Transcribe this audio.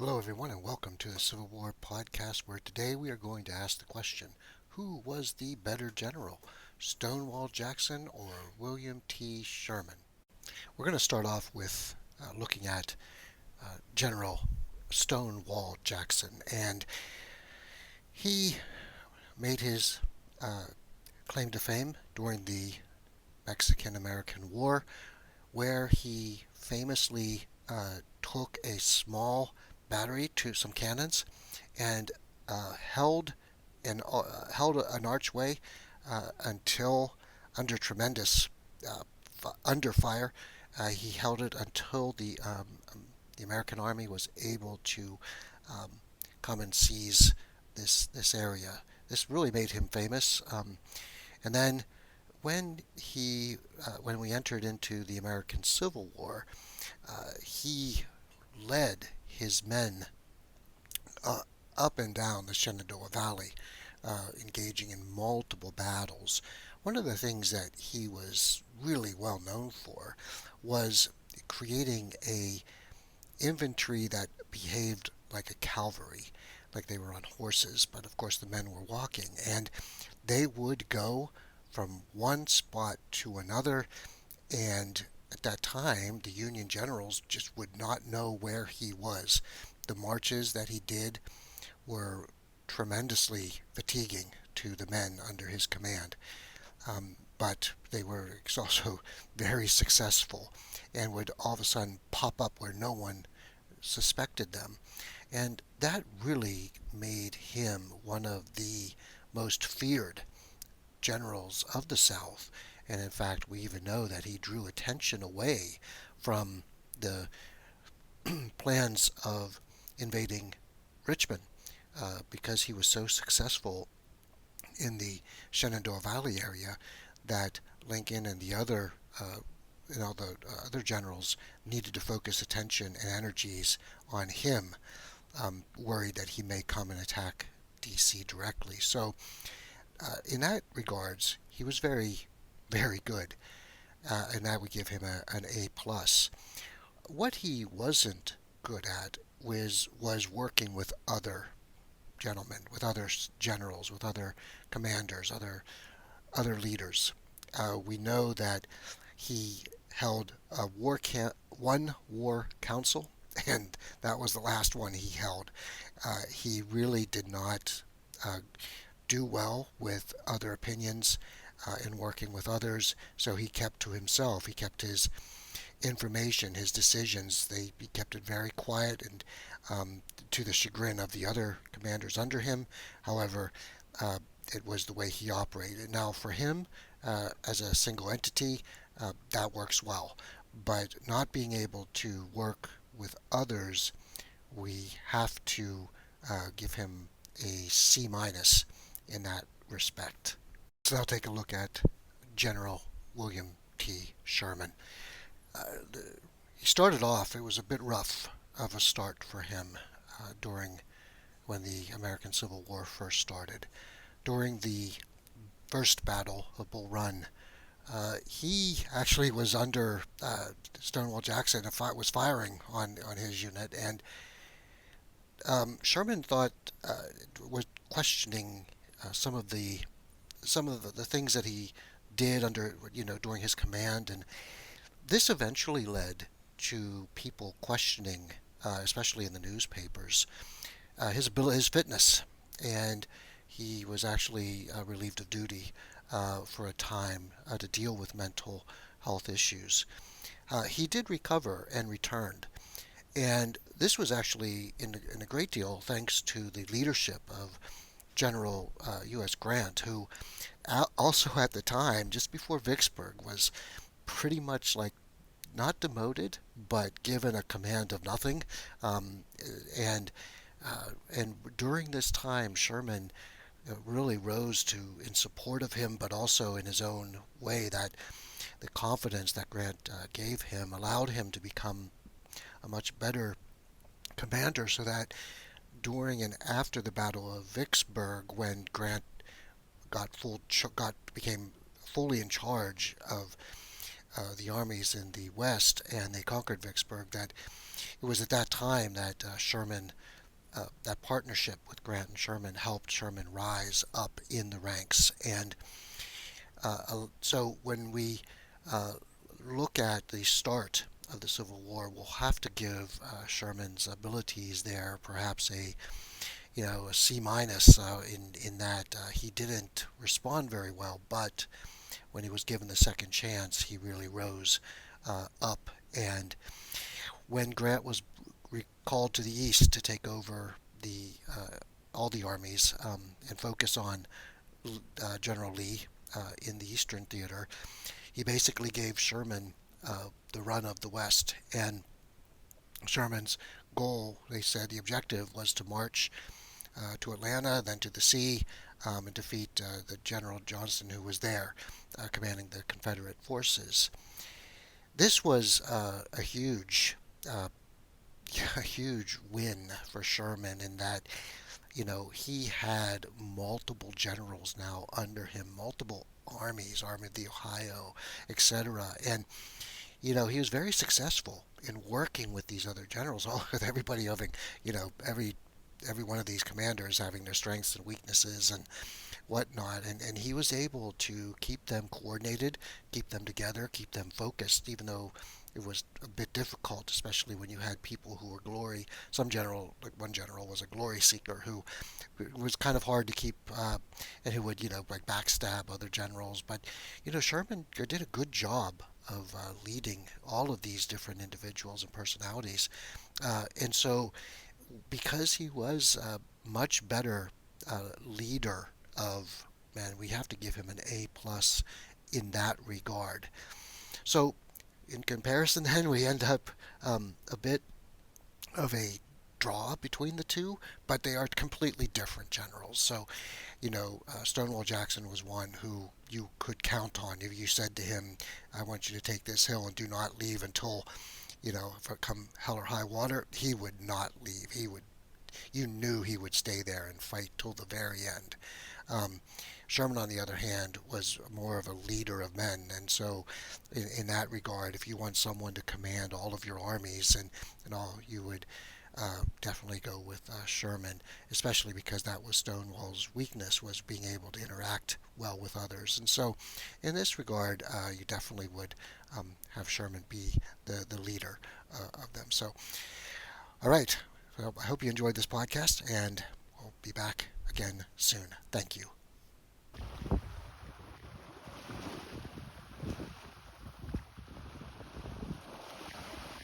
Hello, everyone, and welcome to the Civil War podcast, where today we are going to ask the question: who was the better general, Stonewall Jackson or William T. Sherman? We're going to start off with looking at General Stonewall Jackson, and he made his uh, claim to fame during the Mexican American War, where he famously took a small battery to some cannons and held an archway until under tremendous uh, under fire. He held it until the American Army was able to um, come and seize this area. This really made him famous. And then when we entered into the American Civil War, he led his men uh, up and down the Shenandoah Valley, engaging in multiple battles. One of the things that he was really well known for was creating a infantry that behaved like a cavalry, like they were on horses, but of course the men were walking, and they would go from one spot to another, and at that time the Union generals just would not know where he was. The marches that he did were tremendously fatiguing to the men under his command, but they were also very successful and would all of a sudden pop up where no one suspected them. And that really made him one of the most feared generals of the South. And in fact, we even know that he drew attention away from the plans of invading Richmond because he was so successful in the Shenandoah Valley area that Lincoln and the other generals needed to focus attention and energies on him, worried that he may come and attack D.C. directly. So, in that regards, he was very, very good, and that would give him an A plus. What he wasn't good at was working with other gentlemen, with other generals, with other commanders, other leaders. We know that he held one war council, and that was the last one he held. He really did not do well with other opinions in working with others, so he kept to himself. He kept his information, his decisions. He kept it very quiet and to the chagrin of the other commanders under him. However, it was the way he operated. Now, for him, as a single entity, that works well. But not being able to work with others, we have to give him a C minus in that respect. So now take a look at General William T. Sherman. Uh, he started off, it was a bit rough of a start for him during when the American Civil War first started. During the first battle of Bull Run, he actually was under Stonewall Jackson and was firing on his unit, and Sherman was questioning some of the things that he did under during his command, and this eventually led to people questioning, especially in the newspapers, his fitness, and he was actually relieved of duty for a time to deal with mental health issues. He did recover and returned, and this was actually in a great deal thanks to the leadership of General U.S. Grant, who also at the time, just before Vicksburg, was pretty much like not demoted, but given a command of nothing. Um, and and during this time, Sherman really rose to in support of him, but also in his own way. That the confidence that Grant gave him allowed him to become a much better commander. So that during and after the Battle of Vicksburg, when Grant became fully in charge of the armies in the West and they conquered Vicksburg, that it was at that time that Sherman, that partnership with Grant and Sherman helped Sherman rise up in the ranks. And so when we uh, look at the start of the Civil War, we'll have to give Sherman's abilities there perhaps a C minus in that he didn't respond very well, but when he was given the second chance, he really rose up. And when Grant was recalled to the east to take over the all the armies and focus on General Lee in the Eastern Theater, he basically gave Sherman the run of the West. And Sherman's goal, they said, the objective was to march to Atlanta, then to the sea, and defeat the General Johnston, who was there commanding the Confederate forces. This was uh, a huge win for Sherman in that he had multiple generals now under him, multiple armies, Army of the Ohio, etc. And he was very successful in working with these other generals, all with everybody having, every one of these commanders having their strengths and weaknesses and whatnot, and he was able to keep them coordinated, keep them together, keep them focused, even though it was a bit difficult, especially when you had people who were glory. Some general, like one general, was a glory seeker who it was kind of hard to keep, and who would like backstab other generals. But Sherman did a good job of leading all of these different individuals and personalities, and so because he was a much better leader of man, we have to give him an A plus in that regard. So in comparison, then we end up a bit of a draw between the two, but they are completely different generals. So, Stonewall Jackson was one who you could count on. If you said to him, I want you to take this hill and do not leave until, if it come hell or high water, he would not leave. You knew he would stay there and fight till the very end. Um, Sherman, on the other hand, was more of a leader of men, and so in that regard, if you want someone to command all of your armies and all, you would definitely go with Sherman, especially because that was Stonewall's weakness, was being able to interact well with others. And so, in this regard, you definitely would have Sherman be the leader of them. So, all right. So I hope you enjoyed this podcast, and we'll be back again soon. Thank you.